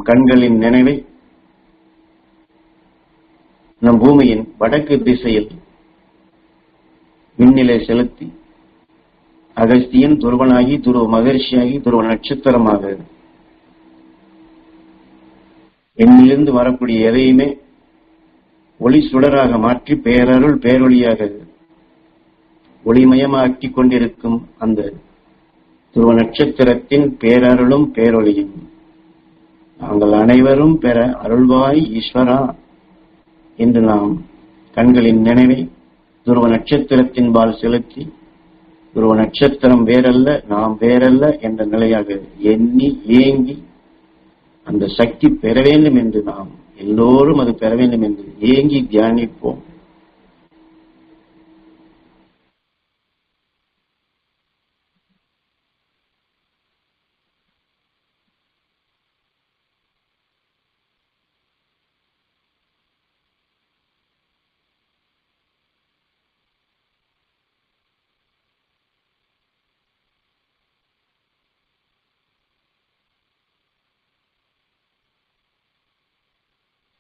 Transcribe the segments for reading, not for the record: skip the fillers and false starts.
கண்களின் நினைவை நம் பூமியின் வடக்கு திசையில் விண்ணிலே செலுத்தி அகஸ்தியன் துருவனாகி, துருவ மகர்ஷியாகி, துருவ நட்சத்திரமாக என்னிலிருந்து வரக்கூடிய எதையுமே ஒளி சுடராக மாற்றி பேரருள் பேரொளியாக ஒளிமயமாக்கி கொண்டிருக்கும் அந்த துருவ நட்சத்திரத்தின் பேரருளும் பேரொளியும் நாங்கள் அனைவரும் பெற அருள்வாய் ஈஸ்வரா என்று நாம் கண்களின் நினைவை துருவ நட்சத்திரத்தின்பால் செலுத்தி, துருவ நட்சத்திரம் வேறல்ல, நாம் வேறல்ல என்ற நிலையாக எண்ணி ஏங்கி அந்த சக்தி பெற வேண்டும் என்று நாம் எல்லோரும் அது பெற வேண்டும் என்று ஏங்கி தியானிப்போம்.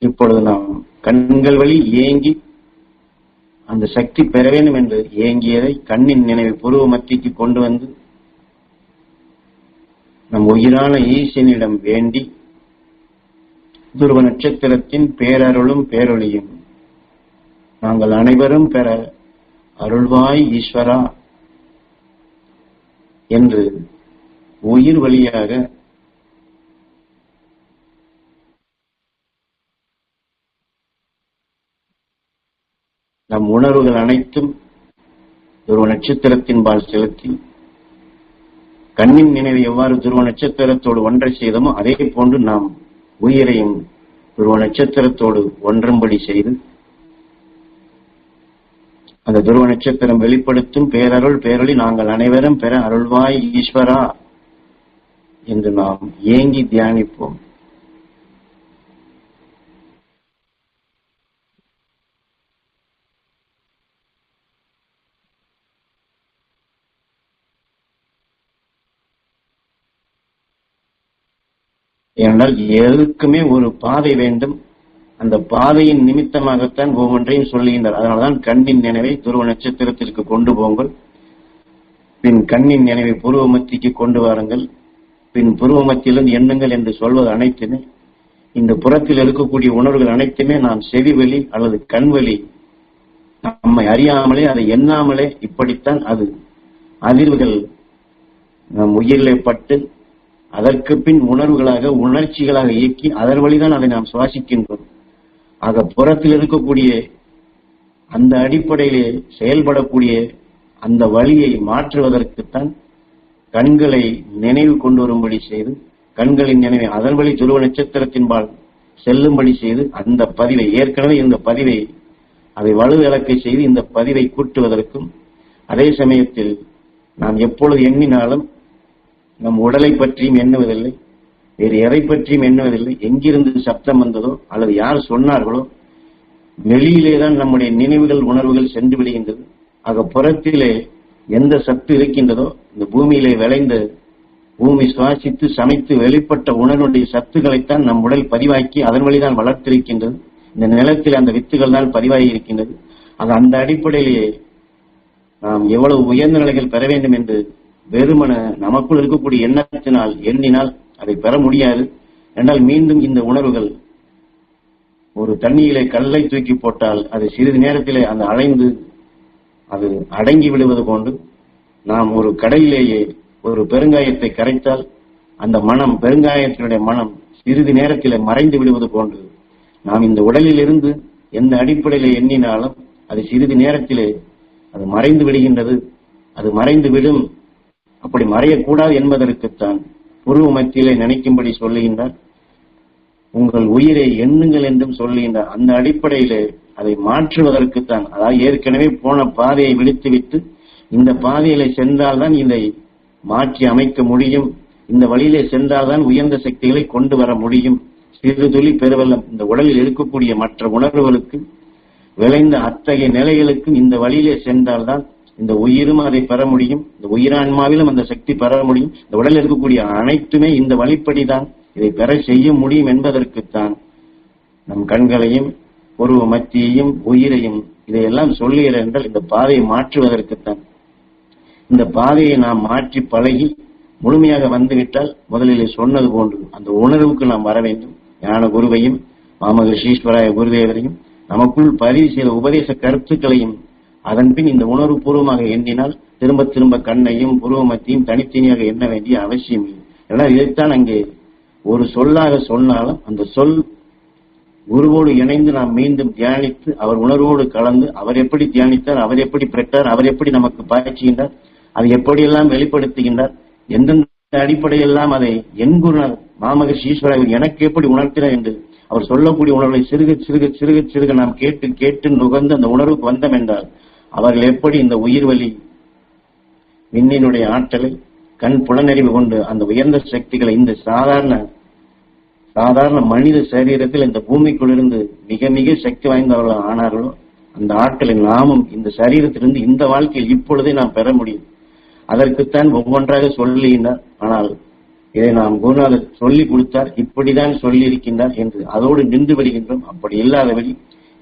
இப்பொழுது நாம் கண்கள் வழி ஏங்கி அந்த சக்தி பெற வேண்டும் என்று ஏங்கியதை கண்ணின் நினைவை புருவ மத்திக்கு கொண்டு வந்து நம் உயிரான ஈசனிடம் வேண்டி துருவ நட்சத்திரத்தின் பேரருளும் பேரொளியும் நாங்கள் அனைவரும் பெற அருள்வாய் ஈஸ்வரா என்று உயிர் வழியாக நம் உணர்வுகள் அனைத்தும் துருவ நட்சத்திரத்தின்பால் செலுத்தி கண்ணின் நினைவை எவ்வாறு துருவ நட்சத்திரத்தோடு ஒன்றை செய்தோமோ அதே போன்று நாம் உயிரையும் துருவ நட்சத்திரத்தோடு ஒன்றும்படி செய்து அந்த துருவ நட்சத்திரம் வெளிப்படுத்தும் பேரருள் பேரொளி நாங்கள் அனைவரும் பெற அருள்வாய் ஈஸ்வரா என்று நாம் ஏங்கி தியானிப்போம். ஏனென்றால் எதுக்குமே ஒரு பாதை வேண்டும், அந்த பாதையின் நிமித்தமாகத்தான் ஒவ்வொன்றையும் சொல்லுகின்றார். அதனால்தான் கண்ணின் நினைவை துருவ நட்சத்திரத்திற்கு கொண்டு போங்கள், பின் கண்ணின் நினைவை புருவ மத்திக்கு கொண்டு வாருங்கள், பின் புருவ மத்தியிலிருந்து எண்ணுங்கள் என்று சொல்வது அனைத்துமே இந்த புறத்தில் இருக்கக்கூடிய உணர்வுகள் அனைத்துமே நாம் செவிவெளி அல்லது கண்வெளி நம்மை அறியாமலே அதை எண்ணாமலே இப்படித்தான் அது அதிர்வுகள் நம் உயிரிலே பட்டு அதற்கு பின் உணர்வுகளாக உணர்ச்சிகளாக இயக்கி அதன் வழிதான் அதை நாம் சுவாசிக்கின்றோம். ஆக புறத்தில் இருக்கக்கூடிய அந்த அடிப்படையிலே செயல்படக்கூடிய அந்த வழியை மாற்றுவதற்குத்தான் கண்களை நினைவு கொண்டு வரும்படி செய்து, கண்களின் நினைவை அதன் வழி துருவ நட்சத்திரத்தின்பால் செல்லும்படி செய்து, அந்த பதிவை ஏற்கனவே இந்த பதிவை அதை வலுவிளக்கை செய்து இந்த பதிவை கூட்டுவதற்கும், அதே சமயத்தில் நாம் எப்பொழுது எண்ணினாலும் நம் உடலை பற்றியும் எண்ணுவதில்லை, வேறு எதை பற்றியும் எண்ணுவதில்லை, எங்கிருந்து சப்தம் வந்ததோ அல்லது யார் சொன்னார்களோ வெளியிலேதான் நம்முடைய நினைவுகள் உணர்வுகள் சென்று விடுகின்றது. ஆக புறத்திலே எந்த சத்து இருக்கின்றதோ இந்த பூமியிலே விளைந்த பூமி சுவாசித்து சமைத்து வெளிப்பட்ட உணர்வுடைய சத்துக்களைத்தான் நம் உடல் பதிவாக்கி அதன் வழிதான் வளர்த்திருக்கின்றது. இந்த நிலத்தில் அந்த வித்துகள் தான் பதிவாகி இருக்கின்றது. ஆக அந்த அடிப்படையிலேயே நாம் எவ்வளவு உயர்ந்த நிலைகள் பெற வேண்டும் என்று வெறுமன நமக்குள் இருக்கக்கூடிய எண்ணத்தினால் எண்ணினால் அதை பெற முடியாது. என்றால் மீண்டும் இந்த உணர்வுகள் ஒரு தண்ணியிலே கல்லை தூக்கி போட்டால் அது சிறிது நேரத்திலே அந்த அலைந்து அது அடங்கி விடுவது போன்று, நாம் ஒரு கடையிலேயே ஒரு பெருங்காயத்தை கரைத்தால் அந்த மனம், பெருங்காயத்தினுடைய மனம் சிறிது நேரத்திலே மறைந்து விடுவது போன்று, நாம் இந்த உடலில் இருந்து எந்த அடிப்படையிலே எண்ணினாலும் அது சிறிது நேரத்திலே அது மறைந்து விடுகின்றது. அது மறைந்து விடும். அப்படி மறையக்கூடாது என்பதற்குத்தான் புருவ மத்தியிலே நினைக்கும்படி சொல்லுகின்றார். உங்கள் உயிரை எண்ணுங்கள் என்றும் சொல்லுகின்றார். அந்த அடிப்படையிலே அதை மாற்றுவதற்குத்தான், அதாவது ஏற்கனவே போன பாதையை விடுத்துவிட்டு இந்த பாதையிலே சென்றால்தான் இதை மாற்றி அமைக்க முடியும், இந்த வழியிலே சென்றால்தான் உயர்ந்த சக்திகளை கொண்டு வர முடியும். சிறு துளி பெருவெள்ளம் இந்த உடலில் இருக்கக்கூடிய மற்ற உணர்வுகளுக்கு விளைந்த அத்தகைய நிலைகளுக்கு இந்த வழியிலே சென்றால்தான் இந்த உயிரும் அதை பெற முடியும், இந்த உயிரான்மாவிலும் அந்த சக்தி பெற முடியும். இந்த உடலில் இருக்கக்கூடிய அனைத்துமே இந்த வழிப்படிதான் இதை பெற செய்ய முடியும் என்பதற்குத்தான் நம் கண்களையும் உருவ மத்தியையும் உயிரையும் இதையெல்லாம் சொல்லுகிற என்றால் இந்த பாதையை மாற்றுவதற்குத்தான். இந்த பாதையை நாம் மாற்றி பழகி முழுமையாக வந்துவிட்டால் முதலில் சொன்னது போன்று அந்த உணர்வுக்கு நாம் வர வேண்டும். ஞான குருவையும் மாமகரிஷி ஈஸ்வராய குருதேவரையும் நமக்குள் பதிவு செய்த உபதேச கருத்துக்களையும் அதன்பின் இந்த உணர்வு பூர்வமாக எண்ணினால் திரும்ப திரும்ப கண்ணையும் உருவ மத்தியும் தனித்தனியாக எண்ண வேண்டிய அவசியம் இல்லை. ஏன்னா இதைத்தான் அங்கே ஒரு சொல்லாக சொன்னாலும் அந்த சொல் குருவோடு இணைந்து நாம் மீண்டும் தியானித்து அவர் உணர்வோடு கலந்து அவர் எப்படி தியானித்தார், அவர் எப்படி பெற்றார், அவர் எப்படி நமக்கு பாய்ச்சுகின்றார், அதை எப்படியெல்லாம் வெளிப்படுத்துகின்றார், எந்தெந்த அடிப்படையெல்லாம் அதை என் குருநாதர் மாமகரிஷி ஈஸ்வரர் எனக்கு எப்படி உணர்த்தினார் என்று அவர் சொல்லக்கூடிய உணர்வை சிறுக சிறுக சிறுக சிறுக நாம் கேட்டு கேட்டு நுகர்ந்து அந்த உணர்வுக்கு வந்தோம் என்றால் அவர்கள் எப்படி இந்த உயிர்வலி விண்ணினுடைய ஆற்றலை கண் புலனறிவு கொண்டு அந்த உயர்ந்த சக்திகளை இந்த சாதாரண மனித சரீரத்தில் இந்த பூமிக்குள்ளிருந்து மிக மிக சக்தி வாய்ந்தவர்கள் ஆனார்களோ அந்த ஆற்றலை நாமும் இந்த சரீரத்திலிருந்து இந்த வாழ்க்கையில் இப்பொழுதே நாம் பெற முடியும். அதற்குத்தான் ஒவ்வொன்றாக சொல்லுகின்றார். ஆனால் இதை நாம் குருநாதர் சொல்லிக் கொடுத்தார், இப்படிதான் சொல்லி இருக்கின்றார் என்று அதோடு நின்று வருகின்றோம். அப்படி இல்லாதபடி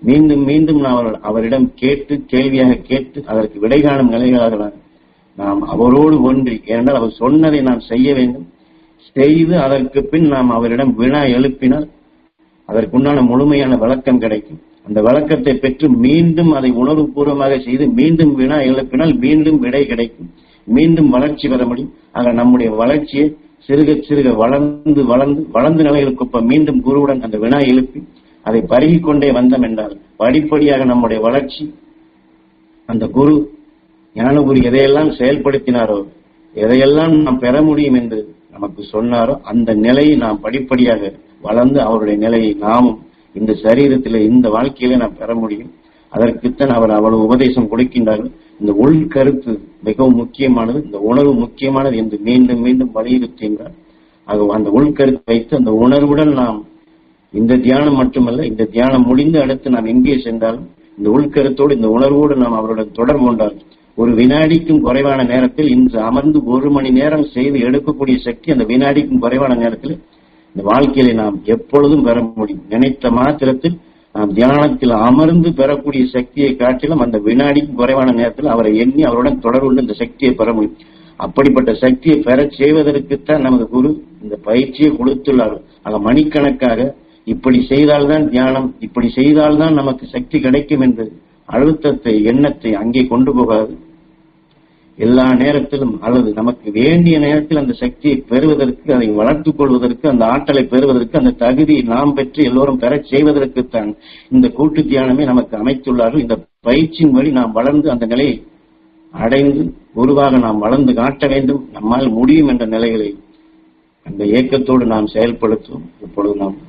மீண்டும் மீண்டும் நாம் அவரிடம் கேட்டு கேள்வியாக கேட்டு அதற்கு விடை காணும் நிலைகளாக நாம் அவரோடு ஒன்றி, ஏனென்றால் அவர் சொன்னதை நாம் செய்ய வேண்டும். செய்து அதற்கு பின் நாம் அவரிடம் வினா எழுப்பினால் அதற்குண்டான முழுமையான விளக்கம் கிடைக்கும். அந்த விளக்கத்தை பெற்று மீண்டும் அதை உணர்வுபூர்வமாக செய்து மீண்டும் வினா எழுப்பினால் மீண்டும் விடை கிடைக்கும், மீண்டும் வளர்ச்சி பெற முடியும். ஆக நம்முடைய வளர்ச்சியை சிறுக சிறுக வளர்ந்து வளர்ந்து வளர்ந்த நிலைகளுக்கு மீண்டும் குருவுடன் அந்த வினா எழுப்பி அதை பருகிக் கொண்டே வந்தோம் என்றால் படிப்படியாக நம்முடைய வளர்ச்சி அந்த குரு ஞானகுரு எதையெல்லாம் செயல்படுத்தினாரோ எதையெல்லாம் நாம் பெற முடியும் என்று நமக்கு சொன்னாரோ அந்த நிலையை நாம் படிப்படியாக வளர்ந்து அவருடைய நிலையை நாமும் இந்த சரீரத்திலே இந்த வாழ்க்கையிலே நாம் பெற முடியும். அதற்குத்தான் அவர் அவ்வளவு உபதேசம் கொடுக்கின்றார்கள். இந்த உள்கருத்து மிகவும் முக்கியமானது, இந்த உணர்வு முக்கியமானது என்று மீண்டும் மீண்டும் வலியுறுத்துகின்றார். ஆக அந்த உள்கருத்து வைத்து அந்த உணர்வுடன் நாம் இந்த தியானம் மட்டுமல்ல, இந்த தியானம் முடிந்து அடுத்து நாம் எங்கே சென்றாலும் இந்த உள்கருத்தோடு இந்த உணர்வோடு நாம் அவருடன் தொடர்பு கொண்டால் ஒரு வினாடிக்கும் குறைவான நேரத்தில் இன்று அமர்ந்து 1 மணி நேரம் செய்து எடுக்கக்கூடிய சக்தி அந்த வினாடிக்கும் குறைவான நேரத்தில் இந்த வாழ்க்கையில நாம் எப்பொழுதும் பெற முடியும். நினைத்த மாத்திரத்தில் நாம் தியானத்தில் அமர்ந்து பெறக்கூடிய சக்தியை காட்டிலும் அந்த வினாடிக்கும் குறைவான நேரத்தில் அவரை எண்ணி அவருடன் தொடர்பு இந்த சக்தியை பெற முடியும். அப்படிப்பட்ட சக்தியை பெற செய்வதற்குத்தான் நமது குரு இந்த பயிற்சியை கொடுத்துள்ளார்கள். ஆக மணிக்கணக்காக இப்படி செய்தால்தான் தியானம், இப்படி செய்தால்தான் நமக்கு சக்தி கிடைக்கும் என்று அழுத்தத்தை எண்ணத்தை அங்கே கொண்டு போகாது. எல்லா நேரத்திலும் அல்லது நமக்கு வேண்டிய நேரத்தில் அந்த சக்தியை பெறுவதற்கு, அதை வளர்த்துக் கொள்வதற்கு, அந்த ஆற்றலை பெறுவதற்கு, அந்த தகுதியை நாம் பெற்று எல்லோரும் பெற செய்வதற்குத்தான் இந்த கூட்டு தியானமே நமக்கு அமைத்துள்ளார்கள். இந்த பயிற்சியின் வழி நாம் வளர்ந்து அந்த நிலையை அடைந்து குருவாக நாம் வளர்ந்து காட்ட வேண்டும், நம்மால் முடியும் என்ற நிலைகளை அந்த ஏக்கத்தோடு நாம் செயல்படுத்துவோம். இப்பொழுது நாம்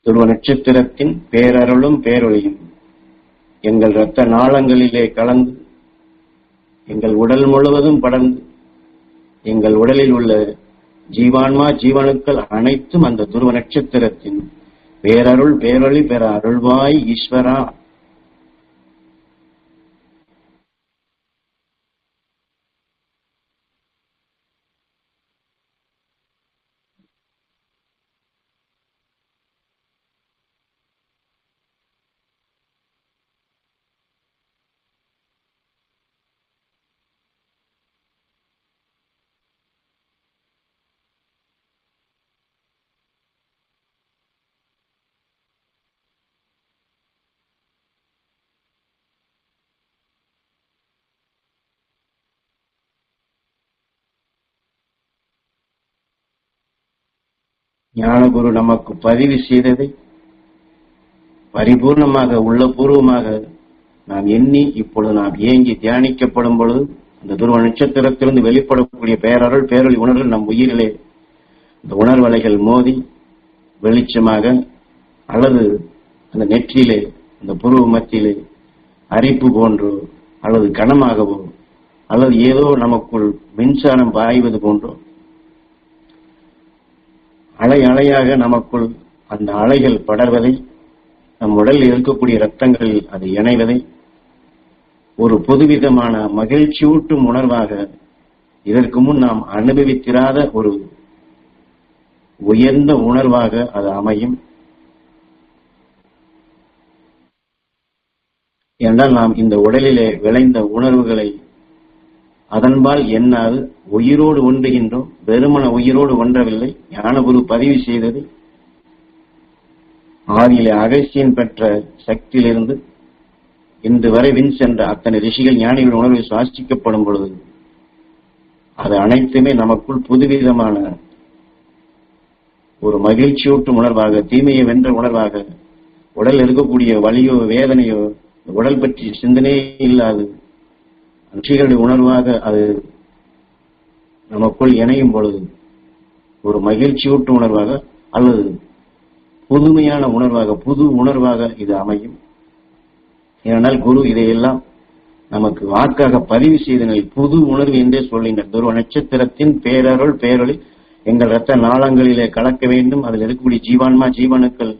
துருவ நட்சத்திரத்தின் பேரருளும் பேரொழியும் எங்கள் இரத்த நாளங்களிலே கலந்து எங்கள் உடல் முழுவதும் படர்ந்து எங்கள் உடலில் உள்ள ஜீவான்மா ஜீவனுக்கள் அனைத்தும் அந்த துருவ நட்சத்திரத்தின் பேரருள் பேரொளி பெற அருள்வாய் ஈஸ்வரா. ஞானகுரு நமக்கு பதிவு செய்ததை பரிபூர்ணமாக உள்ளபூர்வமாக நாம் எண்ணி இப்பொழுது நாம் ஏங்கி தியானிக்கப்படும் பொழுது அந்த துருவ நட்சத்திரத்திலிருந்து வெளிப்படக்கூடிய பேரருள் பேரொளி உணர்வு நம் உயிரிலே இந்த உணர்வலைகள் மோதி வெளிச்சமாக அல்லது அந்த நெற்றியிலே அந்த புருவ மத்தியிலே அரிப்பு போன்றோ அல்லது கனமாகவோ அல்லது ஏதோ நமக்குள் மின்சாரம் பாய்வது போன்றோ அலை அலையாக நமக்குள் அந்த அலைகள் படர்வதை, நம் உடலில் இருக்கக்கூடிய இரத்தங்களில் அது இணைவதை ஒரு பொதுவிதமான மகிழ்ச்சியூட்டும் உணர்வாக இதற்கு முன் நாம் அனுபவித்திராத ஒரு உயர்ந்த உணர்வாக அது அமையும். என்றால் நாம் இந்த உடலிலே விளைந்த உணர்வுகளை அதன்பால் எண்ணாது உயிரோடு ஒன்றுகின்றோம். வெறுமன உயிரோடு ஒன்றவில்லை. ஞானகுரு பதிவு செய்தது ஆதியிலே அகஸ்தியன் பெற்ற சக்தியிலிருந்து இன்று வரை வின் சென்ற அத்தனை ரிஷிகள் ஞானிகள் உணர்வை சுவாசிக்கப்படும் பொழுது அது அனைத்துமே நமக்குள் புதுவிதமான ஒரு மகிழ்ச்சியூட்டும் உணர்வாக, தீமையை வென்ற உணர்வாக, உடல் இருக்கக்கூடிய வலியோ வேதனையோ உடல் பற்றி சிந்தனையே இல்லாது ரிஷிகளுடைய உணர்வாக அது நமக்குள் இணையும் பொழுது ஒரு மகிழ்ச்சியூட்டும் உணர்வாக அல்லது புதுமையான உணர்வாக, புது உணர்வாக இது அமையும். ஏனென்றால் குரு இதையெல்லாம் நமக்கு வாக்காக பதிவு செய்தனர். புது உணர்வு என்றே சொல்கின்றனர். துருவ நட்சத்திரத்தின் பேரருள் பேரொளி எங்கள் இரத்த நாளங்களிலே கலக்க வேண்டும். அதில் இருக்கக்கூடிய ஜீவான்மா ஜீவனுக்கள்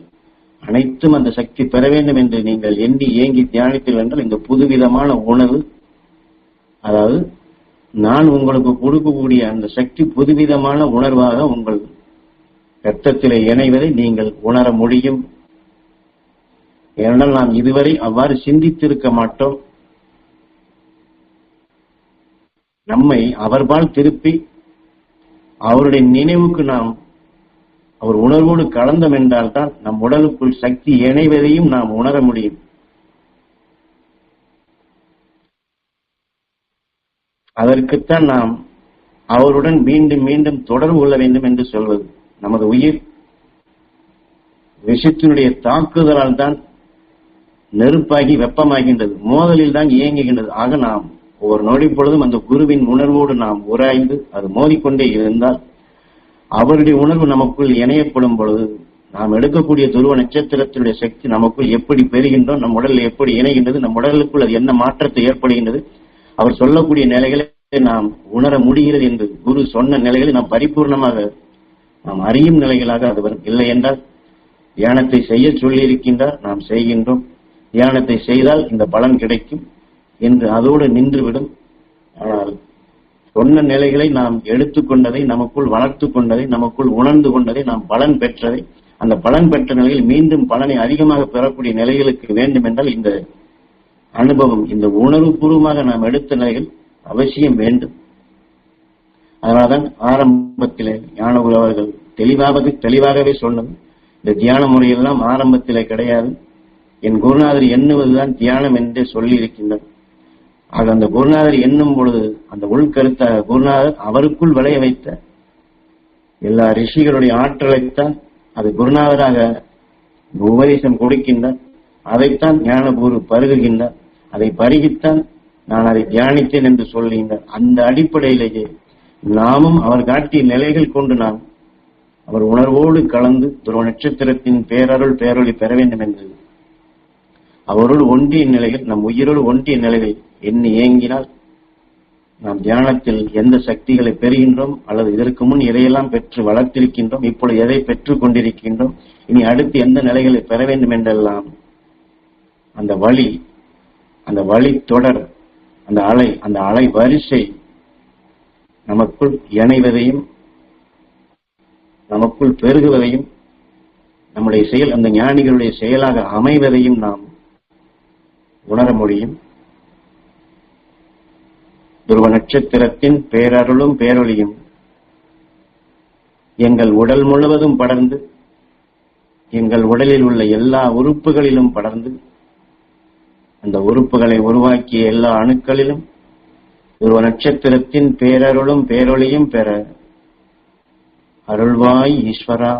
அனைத்தும் அந்த சக்தி பெற வேண்டும் என்று நீங்கள் எண்ணி ஏங்கி தியானித்தீர்கள் என்றால் இந்த புதுவிதமான உணர்வு, அதாவது நான் உங்களுக்கு கொடுக்கக்கூடிய அந்த சக்தி புதுவிதமான உணர்வாக உங்கள் இரத்தத்திலே இணைவதை நீங்கள் உணர முடியும். ஏனென்றால் நாம் இதுவரை அவ்வாறு சிந்தித்திருக்க மாட்டோம். நம்மை அவர்பால் திருப்பி அவருடைய நினைவுக்கு நாம் அவர் உணர்வோடு கலந்தோம் என்றால்தான் நம் உடலுக்குள் சக்தி இணைவதையும் நாம் உணர முடியும். அதற்குத்தான் நாம் அவருடன் மீண்டும் மீண்டும் தொடர்பு கொள்ள வேண்டும் என்று சொல்வது. நமது உயிர் விஷத்தினுடைய தாக்குதலால் தான் நெருப்பாகி வெப்பமாகின்றது, மோதலில் தான் இயங்குகின்றது. ஆக நாம் ஒவ்வொரு நொடி பொழுதும் அந்த குருவின் உணர்வோடு நாம் உராய்ந்து அது மோதிக்கொண்டே இருந்தால் அவருடைய உணர்வு நமக்குள் இணையப்படும் பொழுது நாம் எடுக்கக்கூடிய துருவ நட்சத்திரத்தினுடைய சக்தி நமக்குள் எப்படி பெறுகின்றோம், நம் உடலில் எப்படி இணைகின்றது, நம் உடலுக்குள் அது என்ன மாற்றத்தை ஏற்படுகின்றது, அவர் சொல்லக்கூடிய நிலைகளை நாம் உணர முடிகிறது என்று குரு சொன்ன நிலைகளை நாம் பரிபூர்ணமாக நாம் அறியும் நிலைகளாக அது வரும். இல்லை என்றால் தியானத்தை செய்ய சொல்லியிருக்கின்றார், நாம் செய்கின்றோம். தியானத்தை செய்தால் இந்த பலன் கிடைக்கும் என்று அதோடு நின்றுவிடும். ஆனால் சொன்ன நிலைகளை நாம் எடுத்துக்கொண்டதை, நமக்குள் வளர்த்து கொண்டதை, நமக்குள் உணர்ந்து கொண்டதை, நாம் பலன் பெற்றதை, அந்த பலன் பெற்ற நிலையில் மீண்டும் பலனை அதிகமாக பெறக்கூடிய நிலைகளுக்கு வேண்டும் என்றால் இந்த அனுபவம், இந்த உணர்வு பூர்வமாக நாம் எடுத்த நிலைகள் அவசியம் வேண்டும். அதனால்தான் ஆரம்பத்திலே ஞானகுரு அவர்கள் தெளிவாகவே சொன்னது, இந்த தியான முறையெல்லாம் ஆரம்பத்திலே கிடையாது, என் குருநாதர் எண்ணுவதுதான் தியானம் என்றே சொல்லி இருக்கின்றார். ஆக அந்த குருநாதர் எண்ணும் பொழுது அந்த உள்கருத்தாக குருநாதர் அவருக்குள் விளைய வைத்த எல்லா ரிஷிகளுடைய ஆற்றலைத்தான் அது குருநாதராக உபதேசம் கொடுக்கின்றார். அதைத்தான் ஞான குரு பருகுகின்றார். அதை பருகித்தான் நான் அதை தியானித்தேன் என்று சொல்லுகின்றார். அந்த அடிப்படையிலேயே நாமும் அவர் காட்டிய நிலைகள் கொண்டு நாம் அவர் உணர்வோடு கலந்து துருவ நட்சத்திரத்தின் பேரருள் பேரொளி பெற வேண்டும் என்று அவரோடு ஒன்றிய நிலைகள், நம் உயிரோடு ஒன்றிய நிலையை எண்ணி ஏங்கினால் நாம் தியானத்தில் எந்த சக்திகளை பெறுகின்றோம், அல்லது இதற்கு முன் எதையெல்லாம் பெற்று வளர்த்திருக்கின்றோம், இப்பொழுது எதை பெற்றுக் கொண்டிருக்கின்றோம், இனி அடுத்து எந்த நிலைகளை பெற வேண்டும் என்றெல்லாம் அந்த வழி தொடர், அந்த அலை வரிசை நமக்குள் இணைவதையும் நமக்குள் பெருகுவதையும் நம்முடைய செயல் அந்த ஞானிகளுடைய செயலாக அமைவதையும் நாம் உணர முடியும். துருவ நட்சத்திரத்தின் பேரருளும் பேரொளியும் எங்கள் உடல் முழுவதும் படர்ந்து, எங்கள் உடலில் உள்ள எல்லா உறுப்புகளிலும் படர்ந்து, அந்த உறுப்புகளை உருவாக்கிய எல்லா அணுக்களிலும் துருவ நட்சத்திரத்தின் பேரருளும் பேரொளியும் பெற அருள்வாய் ஈஸ்வரா.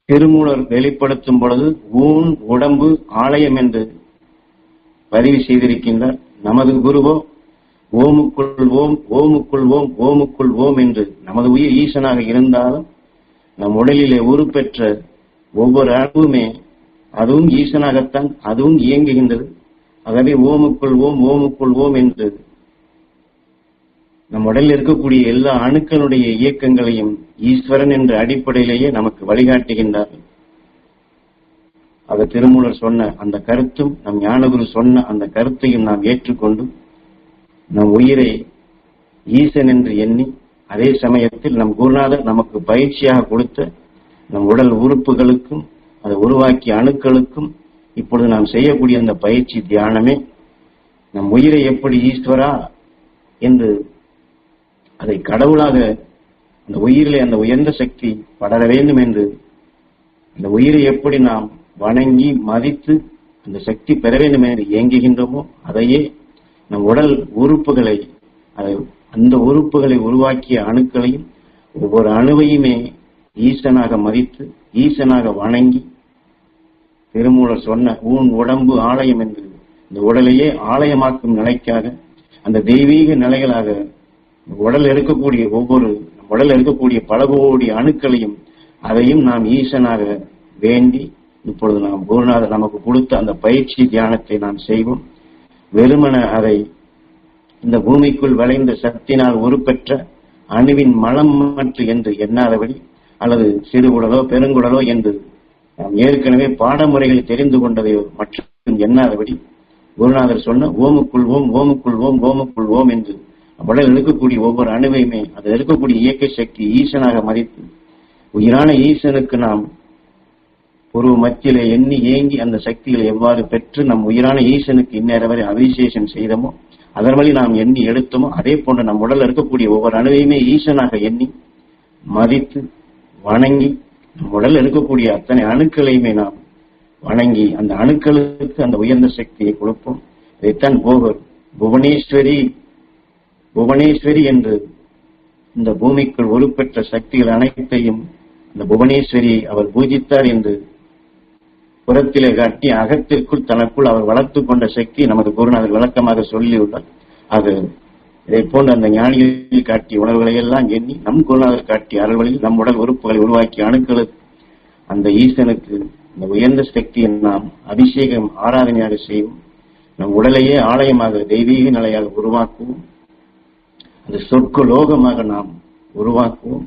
திருமூலர் வெளிப்படுத்தும் பொழுது ஊன் உடம்பு ஆலயம் என்று பதிவு செய்திருக்கின்றார். நமது குருவோ ஓமுக்குள் ஓம், ஓமுக்குள் ஓம், ஓமுக்குள் ஓம் என்று நமது உயிர் ஈசனாக இருந்தாலும் நம் உடலிலே உருப்பெற்ற ஒவ்வொரு அணுவுமே அதுவும் ஈசனாகத்தான் அதுவும் இயங்குகின்றது. ஆகவே ஓமுக்குள் ஓம், ஓமுக்குள் ஓம் என்று நம் உடலில் இருக்கக்கூடிய எல்லா அணுக்களுடைய இயக்கங்களையும் ஈஸ்வரன் என்ற அடிப்படையிலேயே நமக்கு வழிகாட்டுகின்றார்கள். அவர் திருமூலர் சொன்ன அந்த கருத்தும் நம் ஞானகுரு சொன்ன அந்த கருத்தையும் நாம் ஏற்றுக்கொண்டு நம் உயிரை ஈசன் என்று எண்ணி, அதே சமயத்தில் நம் குருநாதர் நமக்கு பயிற்சியாக கொடுத்த நம் உடல் உறுப்புகளுக்கும் அதை உருவாக்கிய அணுக்களுக்கும் இப்பொழுது நாம் செய்யக்கூடிய அந்த பயிற்சி தியானமே நம் உயிரை எப்படி ஈஸ்வரா என்று அதை கடவுளாக அந்த உயிரிலே அந்த உயர்ந்த சக்தி படர வேண்டும் என்று அந்த உயிரை எப்படி நாம் வணங்கி மதித்து அந்த சக்தி பெற வேண்டும் என்று இயங்குகின்றோமோ அதையே நம் உடல் உறுப்புகளை அந்த உறுப்புகளை உருவாக்கிய அணுக்களையும் ஒவ்வொரு அணுவையுமே ஈசனாக மதித்து ஈசனாக வணங்கி திருமூலர் சொன்ன ஊன் உடம்பு ஆலயம் என்று இந்த உடலையே ஆலயமாக்கும் நிலைக்காக அந்த தெய்வீக நிலைகளாக உடல் இருக்கக்கூடிய உடல் இருக்கக்கூடிய பல கோடி அணுக்களையும் அதையும் நாம் ஈசனாக வேண்டி இப்பொழுது நாம் குருநாதர் நமக்கு கொடுத்த அந்த பயிற்சி தியானத்தை நாம் செய்வோம். வெறுமன அதை இந்த பூமிக்குள் விளைந்த சக்தினால் உருப்பெற்ற அணுவின் மலம் மற்ற என்று எண்ணாதபடி அல்லது சிறுகுடலோ பெருங்குடலோ என்று நாம் ஏற்கனவே பாடமுறைகள் தெரிந்து கொண்டதையோ மற்றும் எண்ணாதபடி குருநாதர் சொன்ன ஓமுக்குள் ஓம், ஓமுக்குள் ஓம், ஓமுக்குள் ஓம் என்று உடல் இருக்கக்கூடிய ஒவ்வொரு அணுவையுமே அதில் இருக்கக்கூடிய இயக்க சக்தி ஈசனாக மதித்து உயிரான ஈசனுக்கு நாம் ஒரு மத்தியிலே எண்ணி ஏங்கி அந்த சக்திகளை எவ்வாறு பெற்று நம் உயிரான ஈசனுக்கு இந்நேரம் வரை அபிஷேகம் செய்தோமோ அதன் வழி நாம் எண்ணி எடுத்தோமோ அதே போன்று நம் உடல் இருக்கக்கூடிய ஒவ்வொரு அணுவையுமே ஈசனாக எண்ணி மதித்து வணங்கி நம் உடல் இருக்கக்கூடிய அத்தனை அணுக்களையுமே நாம் வணங்கி அந்த அணுக்களுக்கு அந்த உயர்ந்த சக்தியை கொடுப்போம். இதைத்தான் போகர் புவனேஸ்வரி என்று இந்த பூமிக்குள் உருப்பெற்ற சக்திகள் அனைத்தையும் அந்த புவனேஸ்வரியை அவர் பூஜித்தார் என்று புறத்திலே காட்டி அகத்திற்குள் தனக்குள் அவர் வளர்த்துக் கொண்ட சக்தி நமது குருநாதர் விளக்கமாக சொல்லியுள்ளார். அது இதை போன்ற அந்த ஞானிகளில் காட்டிய உணர்வுகளை எல்லாம் எண்ணி நம் குருநாதர் காட்டிய அருள்வழியில் நம் உடல் உறுப்புகளை உருவாக்கிய அணுக்களுக்கு அந்த ஈசனுக்கு இந்த உயர்ந்த சக்தியை நாம் அபிஷேகம் ஆராதனையாக செய்வோம். நம் உடலையே ஆலயமாக தெய்வீக நிலையாக உருவாக்குவோம். அது சொர்க்க லோகமாக நாம் உருவாக்குவோம்.